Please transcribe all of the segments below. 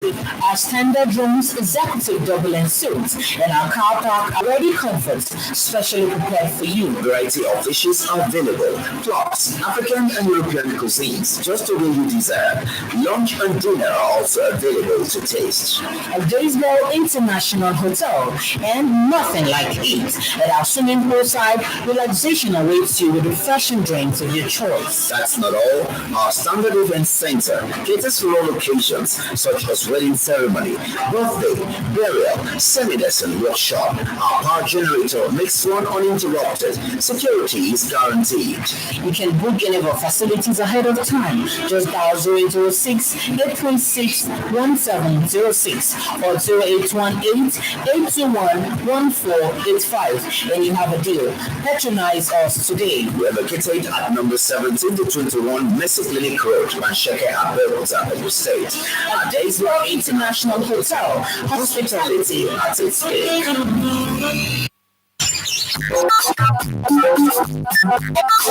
Our standard rooms, executive double and suites, and our car park are ready comforts, specially prepared for you. Variety of dishes are available, plus African and European cuisines, just the way you deserve. Lunch and dinner are also available to taste. A Daysville International Hotel, and nothing like it. At our swimming pool side, relaxation awaits you with refreshing drinks of your choice. That's not all. Our standard event center caters for all occasions, such as wedding ceremony, birthday, burial, seminars, and workshop. Our power generator makes one uninterrupted. Security is guaranteed. You can book any of our facilities ahead of time. Just dial 0806 836 1706 or 0818 821 1485 and you have a deal. Patronize us today. We're located at number 17 to 21 Mercy Clinic Road, Nta Abeokuta, Oyo State. At Daysville International Hotel, hospitality at its peak.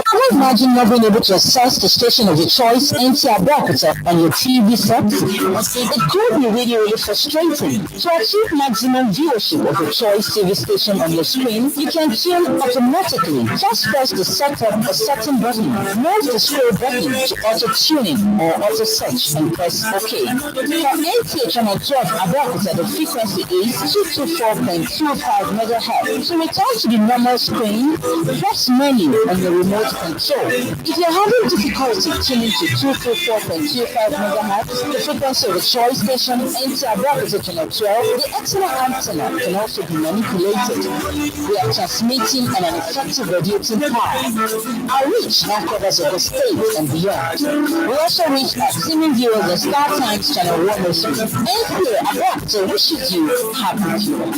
Can you imagine not being able to access the station of your choice, Nta Abeokuta, on your TV set? It could be really frustrating. To achieve maximum viewership of your choice TV station on your screen, you can tune automatically. Just press the setup or setting button, move the scroll button to auto-tuning or auto-search and press OK. For Nta Channel 12 Abeokuta, the frequency is 224.25 MHz. So return to the normal screen, press menu on your remote control. If you're having difficulty tuning to 224.25 MHz, the frequency of the choice station Nta Abeokuta Channel 12, the excellent antenna can also be manipulated. We are transmitting an effective radiating power. Our reach now covers the state and beyond. We also reach our streaming viewers on Star Times Channel 103. Nta Abeokuta wishes you happy viewing.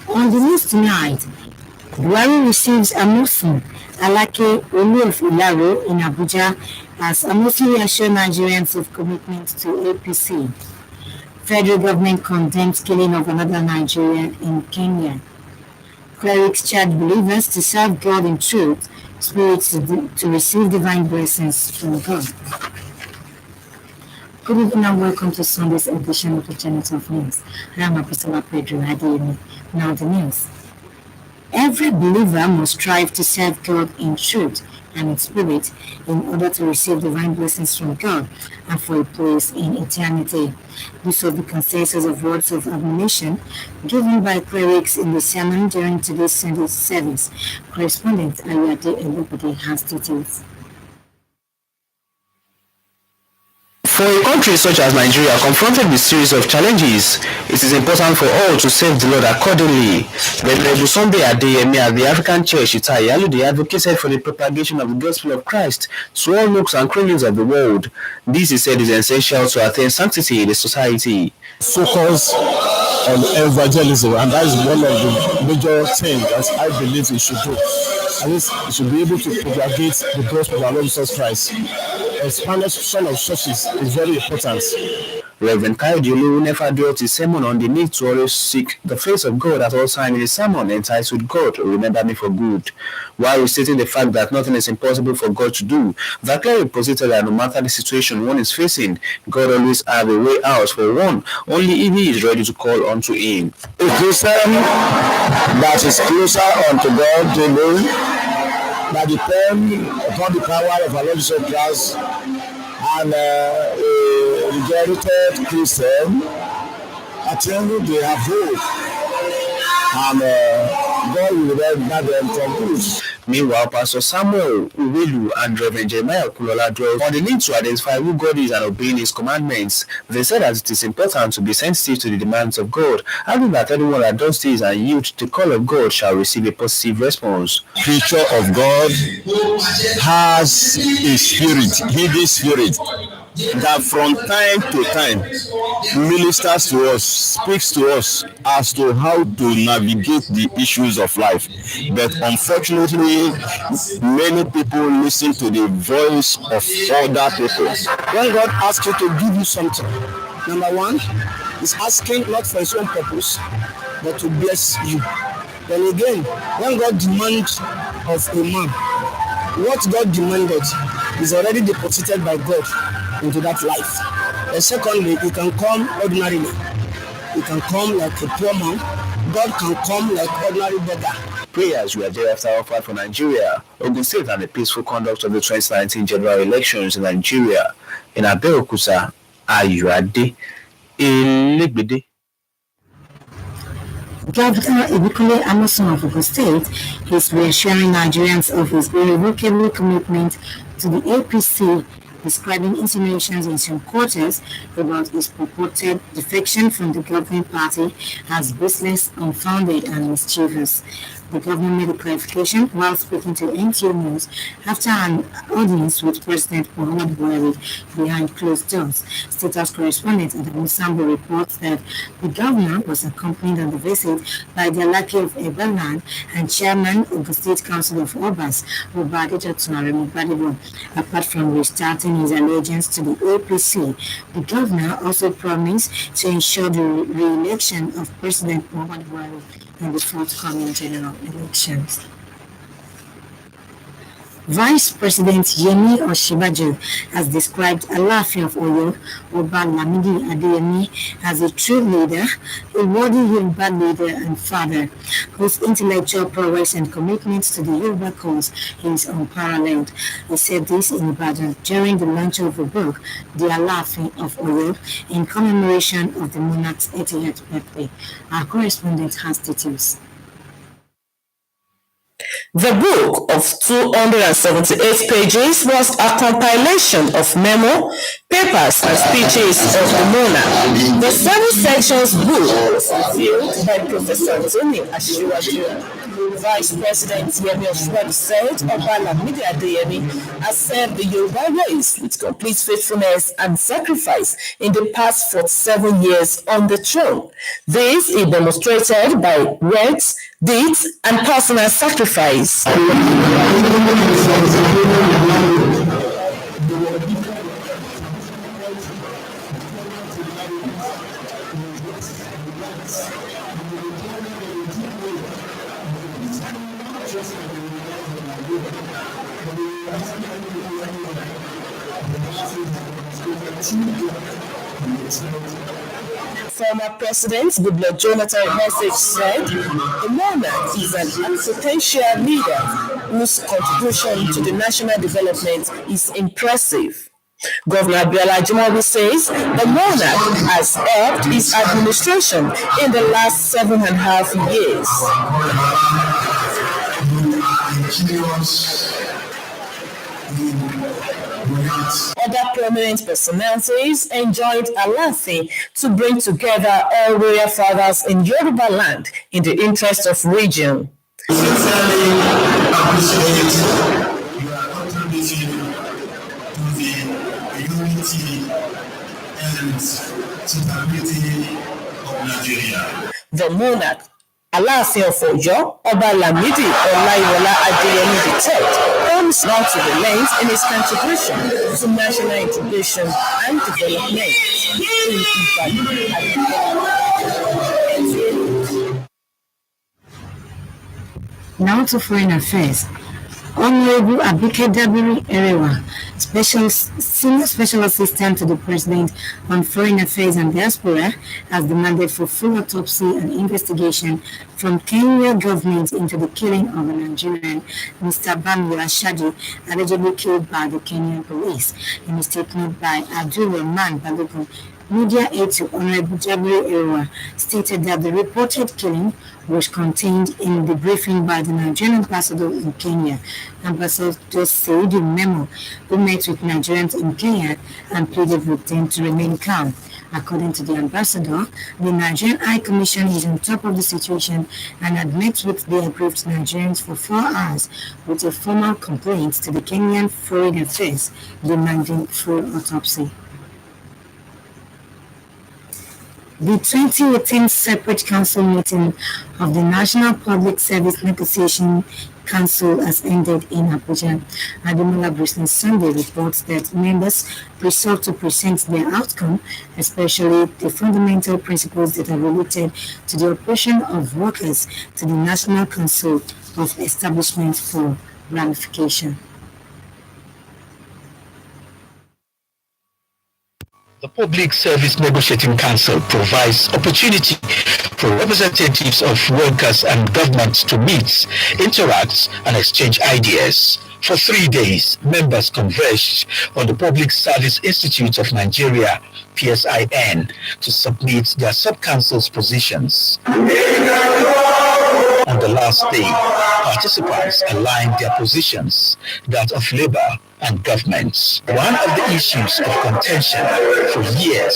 On the news tonight, Buhari receives Amosun Alake Olu of Ilaro in Abuja as Amosun reassured Nigerians of commitment to APC. Federal government condemns killing of another Nigerian in Kenya. Clerics charge believers to serve God in truth, spirits to receive divine blessings from God. Good evening and welcome to Sunday's edition of the Channel of News. I am Apostle Pedro Adeyemi. Now the news. Every believer must strive to serve God in truth and in spirit in order to receive divine blessings from God and for a place in eternity. These are the consensus of words of admonition given by clerics in the sermon during today's Sunday service. Correspondent Ayade Elubode has details. For a country such as Nigeria confronted with a series of challenges, it is important for all to serve the Lord accordingly. Venerable Sunday Adeyemi at the African Church Itayalude advocated for the propagation of the gospel of Christ to all nooks and crannies of the world. This, he said, is essential to attain sanctity in the society. Focus on evangelism, and that is one of the major things that I believe we should do. At least we should be able to propagate the gospel of our Lord Jesus Christ. Expansion of churches is very important. Reverend Kayode Olu never dwelt his sermon on the need to always seek the face of God at all times in his sermon entitled God, Remember Me for Good, while restating the fact that nothing is impossible for God to do. The cleric posited that no matter the situation one is facing, God always has a way out for one, only if he is ready to call unto him. A Christian that is closer unto God daily, that depend upon the power of our Lord Jesus Christ, and a regenerated Christian, I think they have hope, and God will render them from good. Meanwhile, Pastor Samuel Uwelu and Reverend Jeremiah Kulola dwell on the need to identify who God is and obeying His commandments. They said that it is important to be sensitive to the demands of God, adding that anyone that does this and yield to the call of God shall receive a positive response. Creature of God has a spirit, hidden spirit, that from time to time ministers to us, speaks to us as to how to navigate the issues of life. But unfortunately, many people listen to the voice of other people. When God asks you to give you something, number one, He's asking not for His own purpose, but to bless you. Then again, when God demands of a man, what God demanded is already deposited by God into that life. And secondly, he can come ordinarily. He can come like a poor man. God can come like ordinary beggar. Prayers were thereafter offered for Nigeria, Ogun State, and the peaceful conduct of the 2019 general elections in Nigeria. In Abeokuta, Ayuade Elegbede. Governor Ibikule Amosun of Ogun State is reassuring Nigerians of his irrevocable commitment to the APC, describing insinuations in some quarters about his purported defection from the governing party as baseless, unfounded, and mischievous. The governor made a clarification while speaking to NTA News after an audience with President Muhammadu Buhari behind closed doors. State House correspondent Adamu Sambo reports that the governor was accompanied on the visit by the Alaki of Eberland and chairman of the State Council of Obas, Obadejo Tunaremu Badibo. Apart from restarting his allegiance to the APC, the governor also promised to ensure the re-election of President Muhammadu Buhari in the forthcoming general elections. Vice President Yemi Osinbajo has described Alaafin of Oyo, Oba Lamidi Adeyemi, as a true leader, a worthy Yoruba leader and father, whose intellectual prowess and commitment to the Yoruba cause is unparalleled. He said this in Ibadan during the launch of a book, The Alaafin of Oyo, in commemoration of the monarch's 80th birthday. Our correspondent has details. The book of 278 pages was a compilation of memo, papers, and speeches of the monarch. The 7 sections book was reviewed by Professor Tony Ashiwaju. Vice President Yemi Osinbajo said Oba Lamidi Adeyemi has served the Yoruba race with complete faithfulness and sacrifice in the past 47 years on the throne. This is demonstrated by words, deeds, and personal sacrifice. Former President Goodluck Jonathan message said, the monarch is an potential leader whose contribution to the national development is impressive. Governor Abiola Ajimobi says the monarch has helped his administration in the last 7.5 years. Other prominent personalities enjoined Alaafin to bring together all royal fathers in Yoruba land in the interest of region. Sincerely appreciate your contribution to the unity and stability of Nigeria. The monarch, Alaafin of Oyo, Oba Lamidi Olaiwola Adeyemi III, comes now to the length in his contribution to national integration and development in Ibadan. Now to foreign affairs. Honorable Abike Dabiri Erewa, Senior Special Assistant to the President on Foreign Affairs and Diaspora, has demanded for full autopsy and investigation from Kenya government into the killing of a Nigerian, Mr. Bamio Ashadi, allegedly killed by the Kenyan police. In a statement by Abdul Rahman Balogun, media aide to Honorable Jabri Ewa stated that the reported killing was contained in the briefing by the Nigerian ambassador in Kenya, Ambassador Saidu Memo, who met with Nigerians in Kenya and pleaded with them to remain calm. According to the ambassador, the Nigerian High Commission is on top of the situation and had met with the aggrieved Nigerians for 4 hours with a formal complaint to the Kenyan Foreign Affairs demanding full autopsy. The 2018 separate council meeting of the National Public Service Negotiation Council has ended in Abuja. Ademola Bristol Sunday reports that members resolved to present their outcome, especially the fundamental principles that are related to the operation of workers, to the National Council of Establishment for ramification. The Public Service Negotiating Council provides opportunity for representatives of workers and government to meet, interact, and exchange ideas. For 3 days, members converged on the Public Service Institute of Nigeria, PSIN, to submit their sub-council's positions. On the last day, participants aligned their positions, that of labor and government. One of the issues of contention for years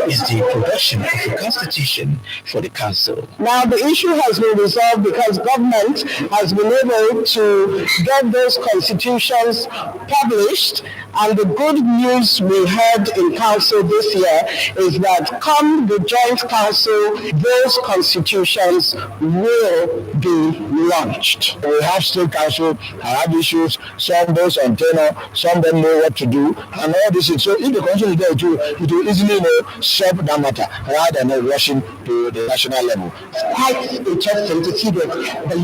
is the production of a constitution for the council. Now the issue has been resolved because government has been able to get those constitutions published, and the good news we heard in council this year is that come the joint council, those constitutions will be launched. We have state council, have issues, some based on tenor, some don't know what to do, and all this is so if the council is there too, it will easily solve that matter rather than rushing to the national level. Quite interesting to see that the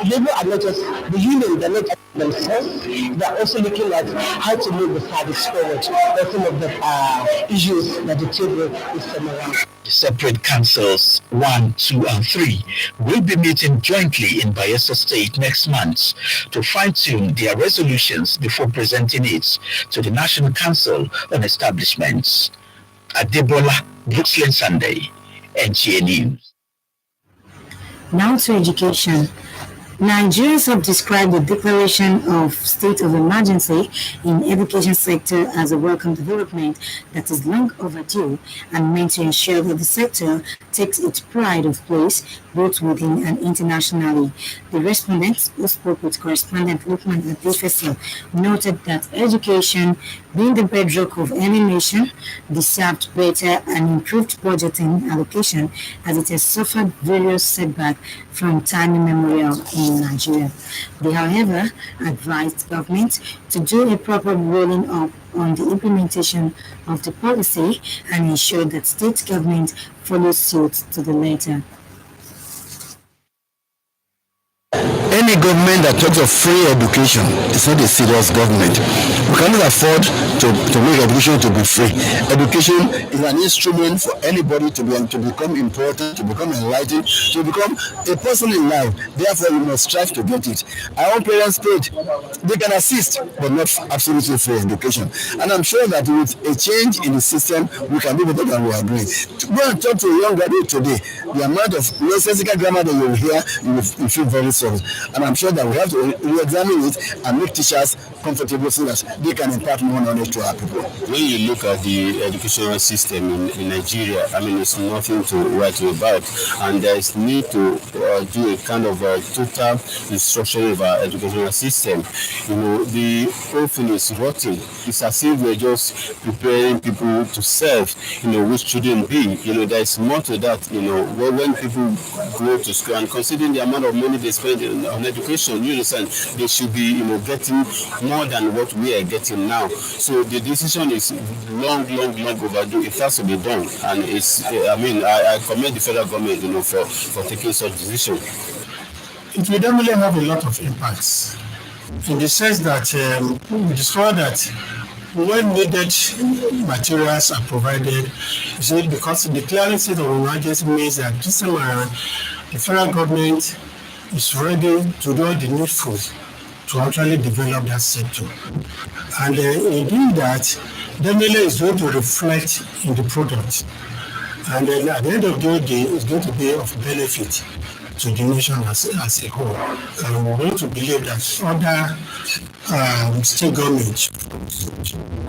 labor are not just the union, they're not themselves, they're also looking at how to move the service forward. That's some of the issues that the table is around. The separate councils 1, 2, and 3 will be meeting jointly in Bayelsa State next month to fine-tune their resolutions before presenting it to the National Council on Establishments. Adebola Brooksland Sunday, NTA News. Now to education. Nigerians have described the declaration of state of emergency in education sector as a welcome development that is long overdue and meant to ensure that the sector takes its pride of place both within and internationally. The respondents, who spoke with correspondent Lukman Adefesa, noted that education, being the bedrock of any nation, deserved better and improved budgeting allocation as it has suffered various setbacks from time immemorial in Nigeria. They, however, advised government to do a proper rolling up on the implementation of the policy and ensure that state government follows suit to the letter. Any government that talks of free education is not a serious government. We cannot afford to make education to be free. Education is an instrument for anybody to become important, to become enlightened, to become a person in life. Therefore, you must strive to get it. Our own parents paid. They can assist, but not absolutely free education. And I'm sure that with a change in the system, we can do better than we are doing. Go and talk to a young graduate today. The amount of nonsensical grammar that you will hear, you feel very sorry. And I'm sure that we have to re-examine it and make teachers comfortable so that they can impart more knowledge to our people. When you look at the educational system in Nigeria, I mean, it's nothing to write about, and there is need to do a kind of total restructuring of our educational system. You know, the whole thing is rotten. It's as if we're just preparing people to serve, you know, which shouldn't be. You know, there is more to that. You know, when people go to school and considering the amount of money they spend on education, you understand, they should be, you know, getting more than what we are getting now. So the decision is long overdue. It has to be done, and it's. I mean, I commend the federal government, you know, for taking such decision. It will definitely have a lot of impacts, in the sense that we discover that when needed materials are provided, because declaring state of emergency means that this time around the federal government is ready to do all the needful to actually develop that sector. And in doing that, definitely is going to reflect in the product. And then at the end of the day, it's going to be of benefit to the nation as a whole. And we want to believe that other state governments.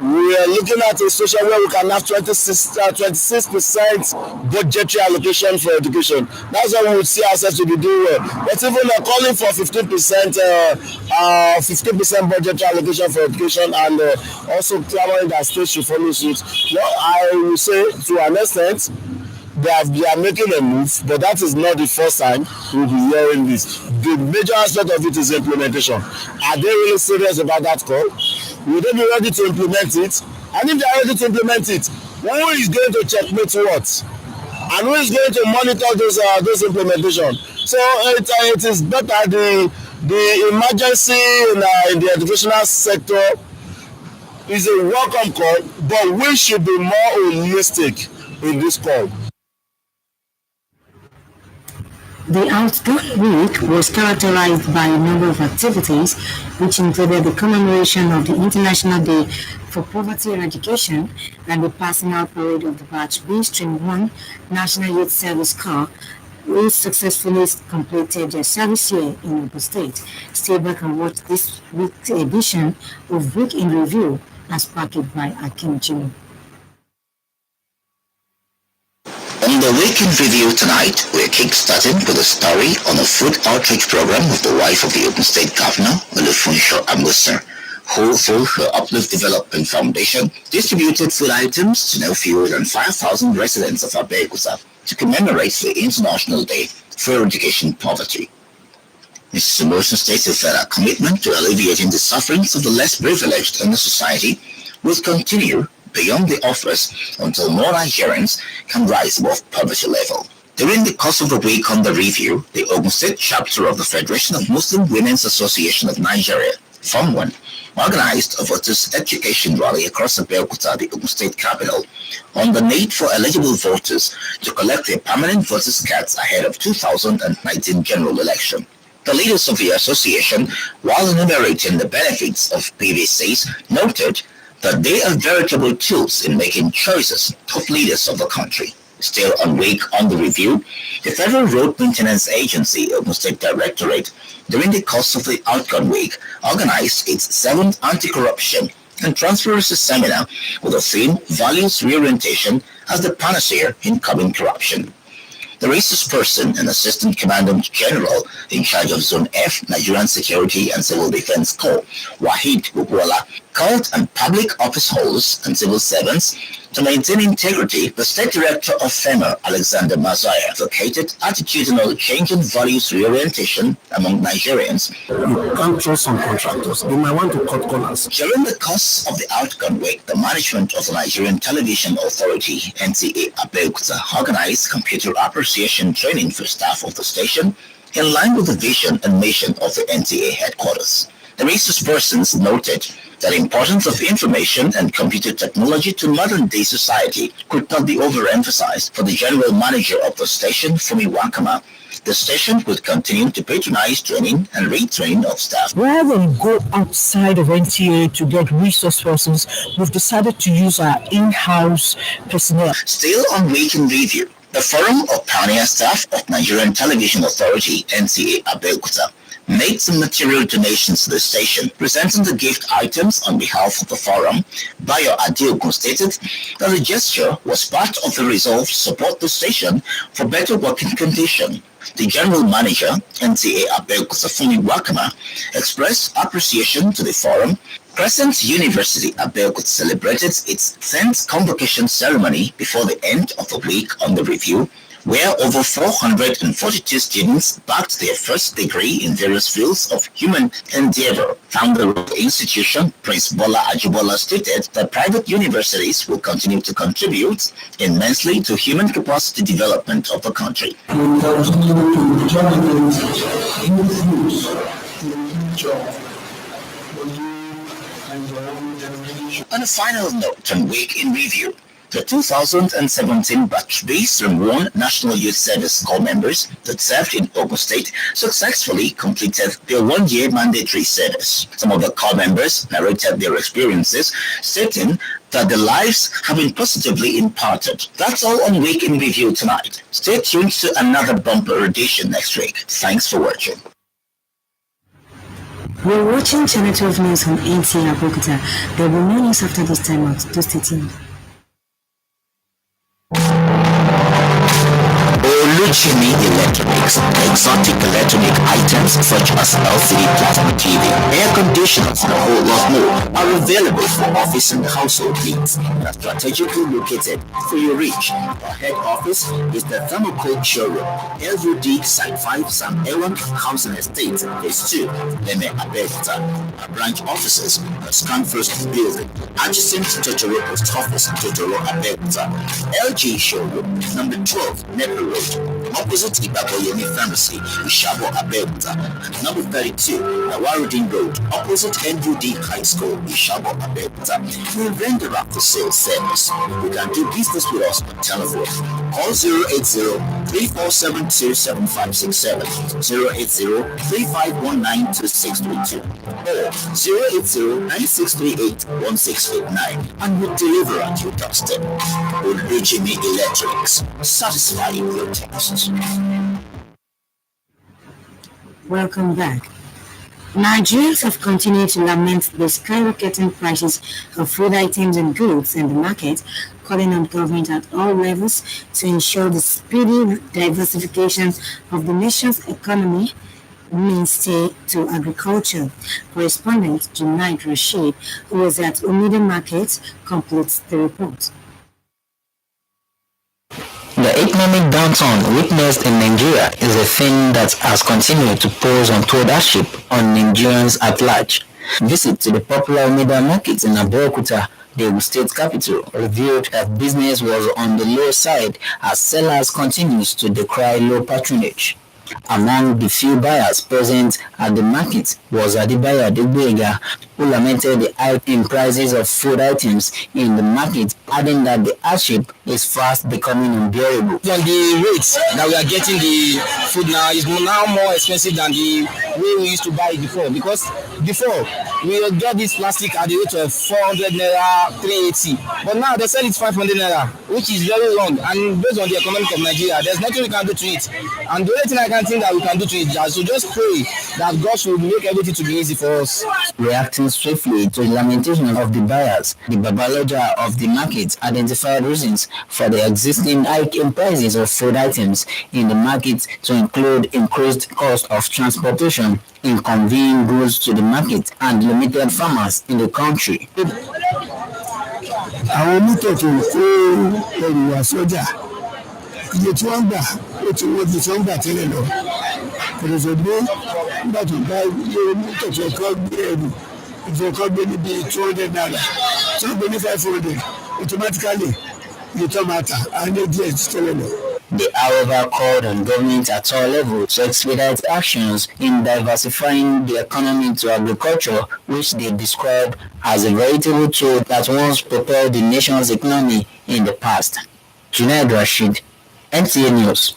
We are looking at a situation where we can have 26% budgetary allocation for education. That's what we would see ourselves to be doing well. But even calling for 15% budgetary allocation for education and also clamoring that states should follow suit. Well, I will say to an extent, they are making a move, but that is not the first time we'll be hearing this. The major aspect of it is implementation. Are they really serious about that call? Will they be ready to implement it? And if they are ready to implement it, who is going to checkmate what? And who is going to monitor those implementation? So it is better the emergency in the educational sector is a welcome call, but we should be more holistic in this call. The Outdoor Week was characterized by a number of activities, which included the commemoration of the International Day for Poverty Eradication and the passing out parade of the Batch B Stream 1 National Youth Service Corps, which successfully completed their service year in Ogun State. Stay back and watch this week's edition of Week in Review as packaged by Akim Jimmy. On the Week in Review tonight, we're kick-starting with a story on a food outreach program of the wife of the Ogun State Governor, Nta Abeokuta, who, through her Uplift Development Foundation, distributed food items to no fewer than 5,000 residents of Abeokuta to commemorate the International Day for Eradication Poverty. Mrs. Abeokuta stated that her commitment to alleviating the sufferings of the less privileged in the society will continue beyond the office until more Nigerians can rise above poverty level. During the course of the week under review, the Ogun State chapter of the Federation of Muslim Women's Association of Nigeria, FOM1, organized a voters' education rally across Abeokuta, the Ogun State capital, on the need for eligible voters to collect their permanent voters' cards ahead of 2019 general election. The leaders of the association, while enumerating the benefits of PVCs, noted that they are veritable tools in making choices of leaders of the country. Still on week under review, the Federal Road Maintenance Agency, Ogun State Directorate, during the course of the Outcome Week, organized its 7th Anti-Corruption and Transparency Seminar with the theme Values Reorientation as the Panacea in Curbing Corruption. The resource person and Assistant Commandant General in charge of Zone F, Nigerian Security and Civil Defense Corps, Wahid Bubwala, called on public office holders and civil servants to maintain integrity. The State Director of FEMA, Alexander Mazaya, advocated attitudinal change and values reorientation among Nigerians. You can't trust some contractors. They might want to cut corners. During the course of the Outcome Week, the management of the Nigerian Television Authority, Nta Abeokuta, organized computer appreciation training for staff of the station in line with the vision and mission of the NTA headquarters. The resource persons noted that the importance of information and computer technology to modern-day society could not be overemphasized. For the general manager of the station, Fumi Wakama, the station would continue to patronize training and retraining of staff. Rather than go outside of NTA to get resource persons, we've decided to use our in-house personnel. Still on Week in Review, the Forum of Pioneer Staff of Nigerian Television Authority, Nta Abeokuta, made some material donations to the station. Presenting the gift items on behalf of the forum, Bayo Adeogun stated that the gesture was part of the resolve to support the station for better working conditions. The general manager, Nta Abeokuta Fumi Wakama, expressed appreciation to the forum. Crescent University Abeokuta celebrated its 10th convocation ceremony before the end of the week on the review, where over 442 students backed their first degree in various fields of human endeavor. Founder of the institution, Prince Bola Ajibola, stated that private universities will continue to contribute immensely to human capacity development of the country. On a final note on Week in Review, The 2017 batch, based on 1 National Youth Service Corps members that served in Ogun State, successfully completed their 1-year mandatory service. Some of the Corps members narrated their experiences, stating that their lives have been positively impacted. That's all on Week in Review tonight. Stay tuned to another bumper edition next week. Thanks for watching. You're watching Channel 12 News on Nta Abeokuta. There will be more news after this time out. Do stay tuned. Oluchimi Electronics, exotic electronic items such as LCD plasma TV, air conditioners, and a whole lot more are available for office and household needs. They are strategically located for your reach. Our head office is the Thermocold Showroom, LUD Site 5, Sam Ewan Housing Estate, Phase 2, Nta Abeokuta. Our branch offices are Scanfirst Building, adjacent to Totoro Post Office, Totoro Abeokuta. LG Showroom, number 12, Nepa Road, opposite Ibaboyemi Pharmacy, Ishabo Abeokuta. Number 32, Nawarudin Road, opposite NUD High School, Ishabo Abeokuta. We render after sales service. You can do business with us on telephone. Call 080-3472-7567, 080-3519-2632, or 080-9638-1689, and we deliver at your doorstep. Oluchimi Electronics, satisfying your tastes. Welcome back. Nigerians have continued to lament the skyrocketing prices of food items and goods in the market, calling on government at all levels to ensure the speedy diversification of the nation's economy mainstay to agriculture. Correspondent Junaid Rashid, who was at Umida Market, completes the report. The economic downturn witnessed in Nigeria is a thing that has continued to pose untold hardship on Nigerians at large. Visit to the popular Umida Market in Abeokuta, the Ogun State capital, revealed that business was on the low side as sellers continues to decry low patronage. Among the few buyers present at the market was Adebayo Adegboyega, who lamented the hike in prices of food items in the market, adding that the hardship is fast becoming unbearable. On the rates that we are getting the food now is now more expensive than the way we used to buy it before, because before we would get this plastic at the rate of 400 naira, 380, but now they sell it 500 naira, which is very wrong, and based on the economic of Nigeria, there's nothing we can do to it, and the only thing I can think that we can do to it is to just pray that God should make everything to be easy for us. Reacting swiftly to the lamentation of the buyers, the Babaloja of the market identified reasons for the existing hike in prices of food items in the market to include increased cost of transportation in conveying goods to the market and limited farmers in the country. Àwọn onítọ̀ tó ń kó ẹrù wá sọ́jà iye tí wọ́n gbà ó ti wọ́n ju tí wọ́n gbà tẹ́lẹ̀ lọ. Kò lè sọ pé nígbà tó bá ilé onítọ̀ tó kọ́ gbé ẹrù ìfowópamọ́ gbé níbi 200 naira tí wọ́n gbé ní 500 automatically iye tó máa tà á ní díẹ̀ tẹ́lẹ̀ lọ. They, however, called on government at all levels to expedite actions in diversifying the economy to agriculture, which they described as a veritable tool that once propelled the nation's economy in the past. Junaid Rashid, NTA News.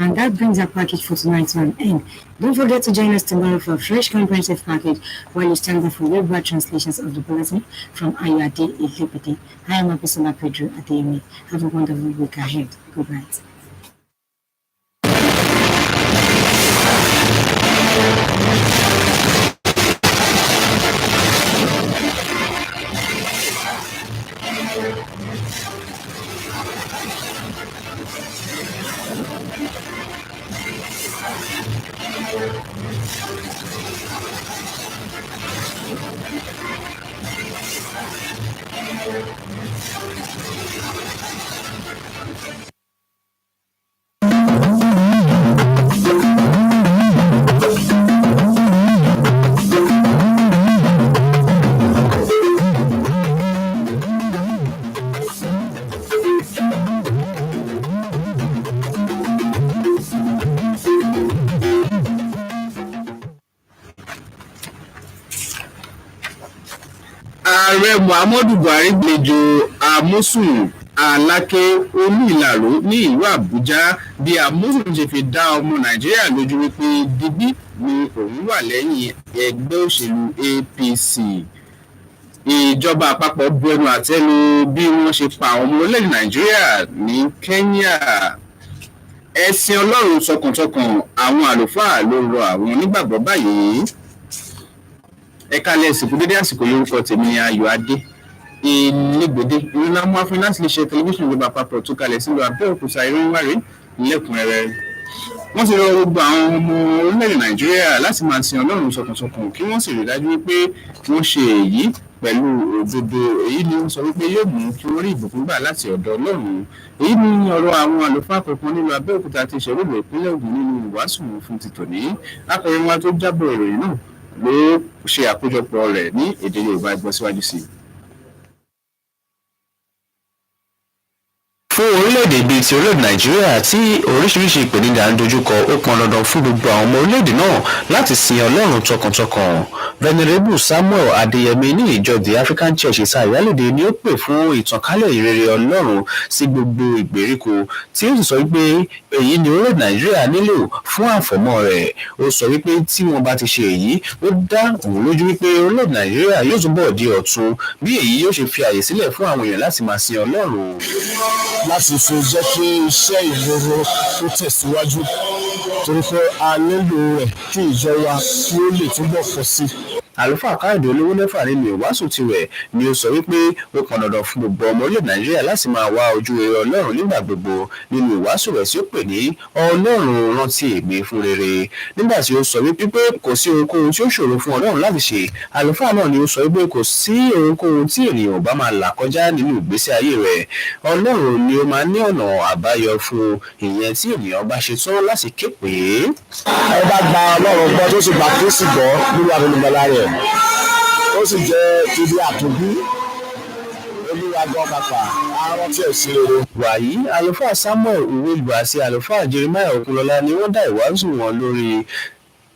And that brings our package for tonight to an end. Don't forget to join us tomorrow for a fresh comprehensive package while you stand up for web translations of the bulletin from Ayade Ilipati. I am Abisola Pedro Adeyemi. Have a wonderful week ahead. Good night. ààrẹ Muhammadu Buhari gbèjò àmúsùn Aláké Olú-Ìlàró ní ìlú Àbújá bí àmúsùn ṣe fi dá ọmọ Nàìjíríà lójú wípé digbí ni òun wà lẹ́yìn ẹgbẹ́ òṣèlú APC. Ìjọba àpapọ̀ bu ẹnu àtẹ́ lu bí wọ́n ṣe pa àwọn ọmọ orílẹ̀-èdè Nàìjíríà ní Kenya. Ẹ̀sìn Ọlọ́run tọkàntọkàn àwọn àlùfáà ló rọ àwọn onígbàgbọ́ báyìí. Ẹ̀ka lẹ́sìn kú dédé àsìkò lórúkọ tèmi ni Ayọ̀ Adé Ilégbèdé ìrìnà mú afẹ́ láti lè ṣe tẹlifíṣàn ìjọba àpapọ̀ tó kalẹ̀ sílùú Abẹ́òkúta ìròyìn wárí lẹ́kùnrẹ́rẹ́. Wọ́n ti rọ gbogbo àwọn ọmọ orílẹ̀-èdè Nàìjíríà láti máa sin Ọlọ́run tọkàntọkàn kí wọ́n sì rí dájú wípé wọ́n ṣe èyí pẹ̀lú òdodo. Èyí ni wọ́n sọ wípé yóò mú kí wọ́n rí ìbùkún gbà láti ọ̀dọ̀ Ọlọ́run. Èyí ni ọ̀rọ̀ àwọn àlùfáà kọ̀ọ̀kan nílùú Abẹ́òkúta ti ṣẹ̀rọ̀lù ìpínlẹ̀ Ògùn nínú ìwàásù fún ti tòní. Akọ̀ròyìn wa tó jábọ̀ ìròyìn náà ló ṣe àkójọpọ̀ rẹ̀ ní èdè Yorùbá ẹgbọ́ síwájú sí i. Fún orílẹ̀-èdè bíi ti orílẹ̀-èdè Nàìjíríà tí oríṣiríṣi ìpèníjà ń dojúkọ, ó pọn dandan fún gbogbo àwọn ọmọ orílẹ̀-èdè náà láti sin Ọlọ́run tọkàntọkàn. Venerable Samuel Adeyemi ní ìjọ The African Church Ìsà Ìyálòde ni ó pè fún ìtànkálẹ̀ ìrere Ọlọ́run sí gbogbo ìgbèríko tí ó sì sọ wípé èyí ni orílẹ̀-èdè Nàìjíríà nílò fún àfọ̀mọ́ rẹ̀. Ó sọ wípé tí wọ́n bá ti ṣe èyí, ó dá òun lójú wípé orílẹ̀-èdè Nàìjíríà yóò túbọ̀ di ọ̀tun bí èyí yóò ṣe fi àyè sílẹ̀ fún àwọn èèyàn láti máa sin Ọlọ́run. Láti fi jẹ́ kí iṣẹ́ ìrere tó tẹ̀síwájú torí pé a nílò rẹ̀ kí ìjọ wa kí ó lè túbọ̀ pọ̀ sí i. Àlùfáà Káyọ̀dé Olówólẹ́fà nínú ìwàásù tirẹ̀ ni ó sọ wípé ó pọn dandan fún gbogbo ọmọ orílẹ̀ Nàìjíríà láti máa wá ojú rere Ọlọ́run nígbà gbogbo. Nínú ìwàásù rẹ̀ tí ó pè ní Ọlọ́run rántí èmi fún rere, nígbà tí ó sọ wípé kò sí ohunkóhun tí ó ṣòro fún Ọlọ́run láti ṣe. Àlùfáà náà ni ó sọ wípé kò sí ohunkóhun tí ènìyàn ò bá máa là kọjá nínú ìgbésí ayé rẹ̀. Ọlọ́run ni ó máa ní ọ̀nà àbáyọ fún ìyẹn tí ènìyàn bá ṣe tán láti ké pè é. Ẹ bá gba Ọlọ́run gbọ́ tó sì gbà Kristi gbọ́ nínú àbẹ̀lùmọ̀lá rẹ̀. Ó sì jẹ́ ibi àtúnbí Olúwa gan pàpà àwọn tí ẹ̀ sí rere. Wàyí àlùfáà Samuel Uwelu àti àlùfáà Jeremiah Okunlọ́lá ni wọ́n dá ìwàásù wọn lórí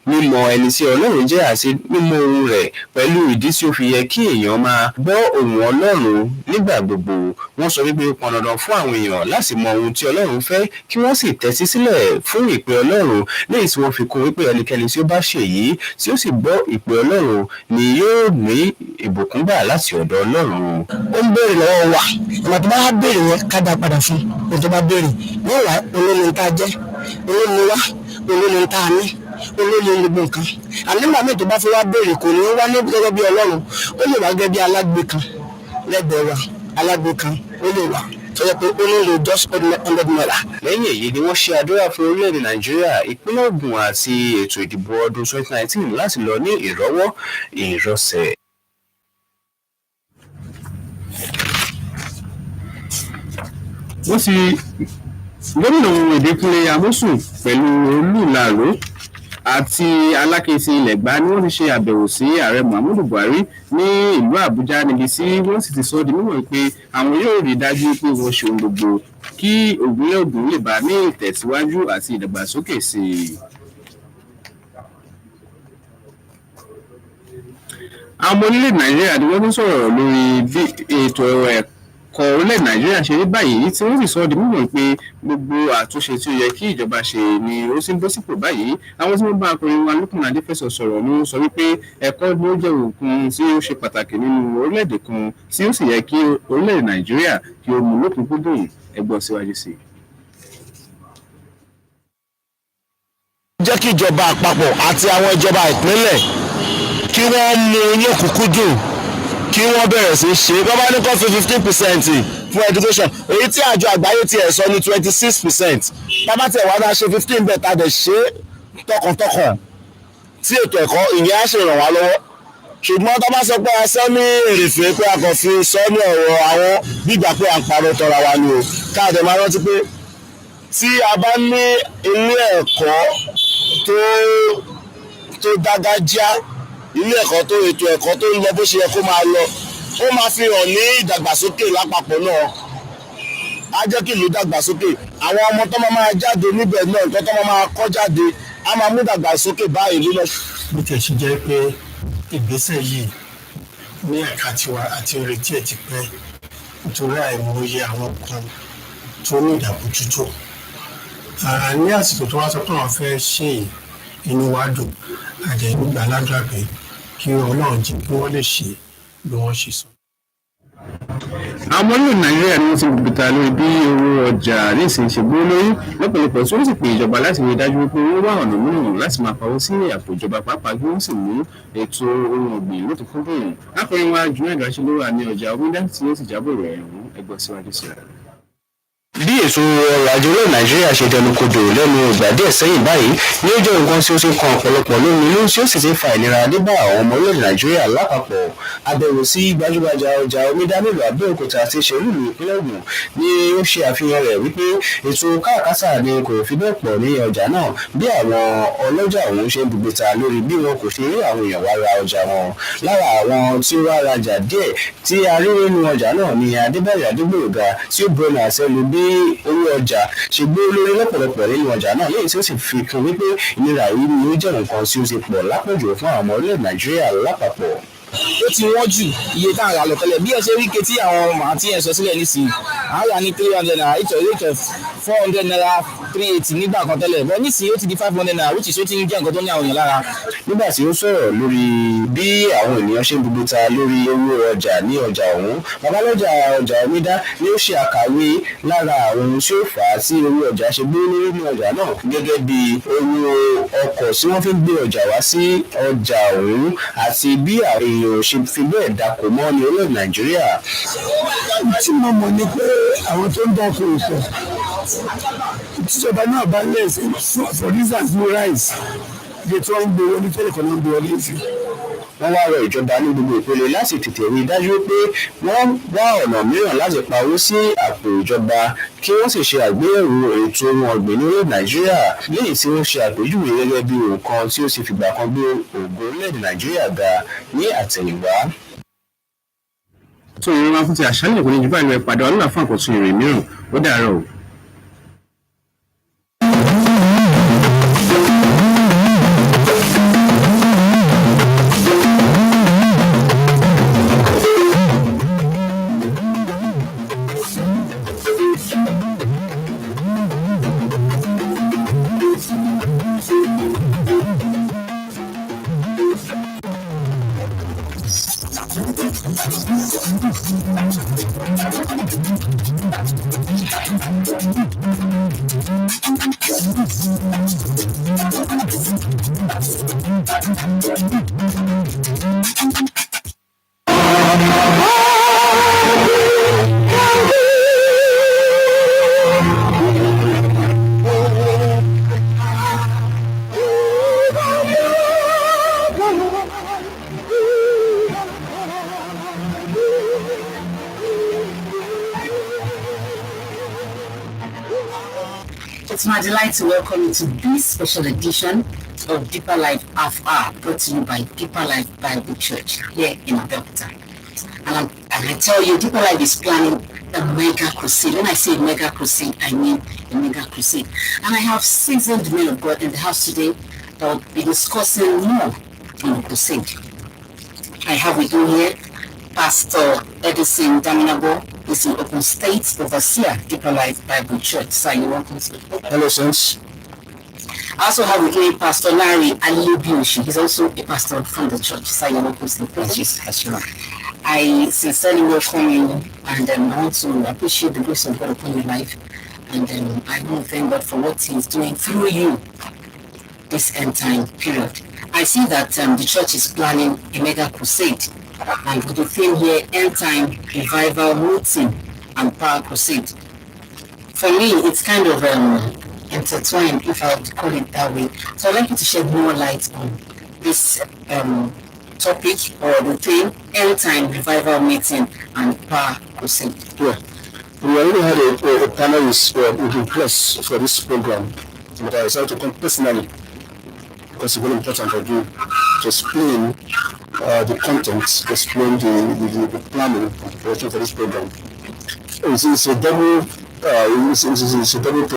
mímọ̀ ẹni tí Ọlọ́run jẹ́ àti mímọ̀ ohun rẹ̀ pẹ̀lú ìdí tí ó fi yẹ kí èèyàn máa gbọ́ ohùn Ọlọ́run nígbà gbogbo. Wọ́n sọ wípé ó pọn dandan fún àwọn èèyàn láti mọ ohun tí Ọlọ́run fẹ́ kí wọ́n sì tẹ́tí sílẹ̀ fún ìpè Ọlọ́run, lẹ́yìn tí wọ́n fi kún wípé ẹnikẹ́ni tí ó bá ṣe èyí tí ó sì gbọ́ ìpè Ọlọ́run ni yóò ní ìbùkún gbà láti ọ̀dọ̀ Ọlọ́run. Ó ń béèrè lọ́wọ́ wa, ọ̀nà tó bá béèrè yẹn ká dá padà fún un tó bá béèrè. Wọ́n wá olómi ta jẹ́, olómi wá, olómi ta ní, olómi gbogbo nǹkan. Ànígbà míì tó bá fi wá béèrè kò ní wá ní gẹ́gẹ́ bí Ọlọ́run, ó lè wá gẹ́gẹ́ bí alágbe kan lẹ́gbẹ̀ẹ́ wa, alágbe kan ó lè wá tó yẹ pé ó nílò just $100. Lẹ́yìn èyí ni wọ́n ṣe àdúrà fún orílẹ̀-èdè Nàìjíríà, ìpínlẹ̀ Ògùn àti ètò ìdìbò ọdún 2019 láti lọ ní ìrọ̀wọ́ ìrọsẹ̀. Wọ́n ti gómìnà Ìbíkúnlé Amósùn pẹ̀lú Olú-Ìlàró àti Aláké ti Ilẹ̀gbá ni wọ́n ti ṣe àbẹ̀wò sí ààrẹ Muhammadu Buhari ní ìlú Àbújá níbi tí wọ́n sì ti sọ di mímọ̀ pé àwọn yóò rí dájú pé wọ́n ṣe ohun gbogbo kí ìpínlẹ̀ Ògùn lè bá ní ìtẹ̀síwájú àti ìdàgbàsókè sí i. Àwọn orílẹ̀ Nàìjíríà ni wọ́n tún sọ̀rọ̀ lórí bí ètò ẹ̀kọ́ orílẹ̀ Nàìjíríà ṣe rí báyìí tí wọ́n sì sọ di mímọ̀ pé gbogbo àtúnṣe tí ó yẹ kí ìjọba ṣe ni ó sì ń bọ́ sípò báyìí. Àwọn tí wọ́n bá akọrin wa Lukman Adéfẹ̀sọ sọ̀rọ̀ ni ó sọ wípé ẹ̀kọ́ ni ó jẹ́ òkun tí ó ṣe pàtàkì nínú orílẹ̀-èdè kan tí ó sì yẹ kí orílẹ̀-èdè Nàìjíríà kí ó mú lókùnkúndùn. Ẹ gbọ́ síwájú sí i. Jẹ́ kí ìjọba àpapọ̀ àti àwọn ìjọba ìpínlẹ̀ kí wọ́n mú ní òkúnkúndùn kí wọ́n bẹ̀rẹ̀ sí ṣe é. Bọ́bá ní kó fi 15% fún education, èyí tí àjọ àgbáyé ti ẹ̀ sọ ní 26%. Bàbá tí ẹ̀ wá náà ṣe 15 bẹ́ẹ̀ ta dẹ̀ ṣe tọkàntọkàn tí ètò ẹ̀kọ́ ìyẹn á ṣe ràn wá lọ́wọ́. Ṣùgbọ́n tó bá sọ pé a sọ ní èrèfé pé a kàn fi sọ ní ọ̀rọ̀ àwọn gbígbà pé à ń parọ́ tọra wa ni o. Káàdé máa rántí pé tí a bá ní ilé ẹ̀kọ́ tó dágájá, ilé ẹ̀kọ́ tó ètò ẹ̀kọ́ tó ń lọ bó ṣe yẹ kó máa lọ, ó máa fi hàn ní ìdàgbàsókè lápapọ̀ náà. Á jẹ́ kí ìlú dàgbàsókè. Àwọn ọmọ tó máa jáde níbẹ̀ náà, nǹkan tó máa kọ́ jáde, á máa mú ìdàgbàsókè bá ìlú náà. Bó tiẹ̀ ṣe jẹ́ pé ìgbésẹ̀ yìí ní ẹ̀ka tiwa àti ìrètí ẹ̀ ti pẹ́ nítorí àìmọye àwọn kan tó ní ìdàbòjútó. Ní àsìkò tó wá sọ pé àwọn fẹ́ ṣe inú wa dùn àjẹgbà ládùúgbà pé kí Ọlọ́run jẹ́ kí wọ́n lè ṣe bí wọ́n ṣe sọ. Àwọn ọmọ Nàìjíríà ni wọ́n ti gbìta lórí bí owó ọjà nísìnyí ṣe gbówó lórí lọ́pọ̀lọpọ̀ tí wọ́n sì pè ìjọba láti rí dájú pé wọ́n wá ọ̀nà mìíràn láti máa pawó sí àpò ìjọba pàápàá bí wọ́n sì mú ètò ohun ọ̀gbìn lótú fún bẹ́ẹ̀. Akọrin wa Junaid Rasheedowa ní ọjà Omida tí ó sì jábọ̀ rẹ̀ ẹgbẹ́ síwájú sí rẹ̀. Bí ètò ọrọ̀ ajé orílẹ̀ Nàìjíríà ṣe dẹnukodò lẹ́nu ìgbà díẹ̀ sẹ́yìn báyìí ní ó jẹ́ nǹkan tí ó ti kan ọ̀pọ̀lọpọ̀ lórí inú tí ó sì ti fa ìnira dé bá àwọn ọmọ orílẹ̀ Nàìjíríà lápapọ̀. Àbẹ̀wò sí gbajúgbajà ọjà Omida nílùú Abẹ́òkúta àti Ṣèlúlù ìpínlẹ̀ Ògùn ni ó ṣe àfihàn rẹ̀ wípé ètò káràkátà ni kò fi bẹ́ẹ̀ pọ̀ ní ọjà náà bí àwọn ọlọ́jà òun ṣe ń bùgbéta lórí bí wọn kò ṣe rí àwọn èèyàn wá ra ọjà wọn. Lára àwọn tí ó wá rajà díẹ̀ tí a rí nínú ọjà náà ni Adébáyọ̀ Adégbòyèga tí ó bẹnu àtẹ́ lu bí owó ọjà ṣe gbé lórí lọ́pọ̀lọpọ̀ nínú ọjà náà lẹ́yìn tí ó sì fi kún wípé ìnira yìí ni ó jẹ́ nǹkan tí ó ti pọ̀ lápọ̀jù fún àwọn ọmọ orílẹ̀ Nàìjíríà lápapọ̀. Ó ti wọ́n jù iye tá à ń rà lọ tẹ́lẹ̀ bí ẹ ṣe rí ike tí àwọn màá tí ẹ sọ sílẹ̀ nísìnyí à ń rà ní 300 naira each of 400 naira 380 nígbà kan tẹ́lẹ̀ bọ́ nísìnyí ó ti di 500 naira which is ó ti ń jẹ́ nǹkan tó ní àwọn èèyàn lára. Nígbà tí ó sọ̀rọ̀ lórí bí àwọn ènìyàn ṣe ń bùbúta lórí owó ọjà ní ọjà ọ̀hún babalọ́jà ọjà Omida ni ó ṣe àkàwé lára àwọn ohun tí ó fà á tí owó ọjà ṣe gbé lórí ní ọjà náà gẹ́gẹ́ bí owó ọkọ̀ tí wọ́n fi ń gbé ọjà wá sí ọjà ọ̀hún àti bí àwọn èèyàn ṣe fi bẹ́ẹ̀ dàpọ̀ mọ́ ní orílẹ̀ Nàìjíríà. Tí mo mọ̀ ni pé àwọn tó ń dáko ìpọ̀ tíjọba náà bá lẹ̀ for instance no rice iye tí wọ́n ń gbé wọlé tẹ́lẹ̀ kan náà ń gbé wọlé sí. Wọ́n wá rọ ìjọba ní gbogbo ìpele láti tètè rí i dájú pé wọ́n wá ọ̀nà mìíràn láti pawó sí àpò ìjọba kí wọ́n sì ṣe àgbéyẹ̀wò ètò ohun ọ̀gbìn ní orílẹ̀ Nàìjíríà léyìí tí ó ṣe àpèjúwe gẹ́gẹ́ bí nǹkan tí ó ti fìgbà kan gbé ògo orílẹ̀-èdè Nàìjíríà ga ní àtẹ̀yìnwá. tó ìrìn wọn fún ti àṣálẹ̀ kò ní jù báyìí lọ ìpàdé ọlọ́lá fún àkọ́tún ìrìn mìíràn ó dàárọ̀ o. It's my delight to welcome you to this special edition of Deeper Life Half Hour, brought to you by Deeper Life Bible Church here in Abeokuta. And I tell you, Deeper Life is planning a mega crusade. When I say mega crusade, I mean a mega crusade. And I have seasoned men of God in the house today that will be discussing more on the crusade. I have with me here Pastor Edison Daminabo, is in Open State Overseer, Deeper Life Bible Church. Sir, you're welcome. Hello, saints. I also have with me Pastor Larry Alibioshi. He's also a pastor from the church. Sir, you're welcome. Praise Jesus. I sincerely welcome you, and I want to appreciate the grace of God upon your life. And I want to thank God for what He's doing through you this end time period. I see that the church is planning a mega crusade. And with the theme here, end time revival meeting and power crusade. For me, it's kind of intertwined, if I would call it that way. So I'd like you to shed more light on this topic or the theme, end time revival meeting and power crusade. Yeah, we already had a panelist in place for this program, but I decided to come personally because it's very important for you to explain the content, explain the planning and preparation for this program. It's a double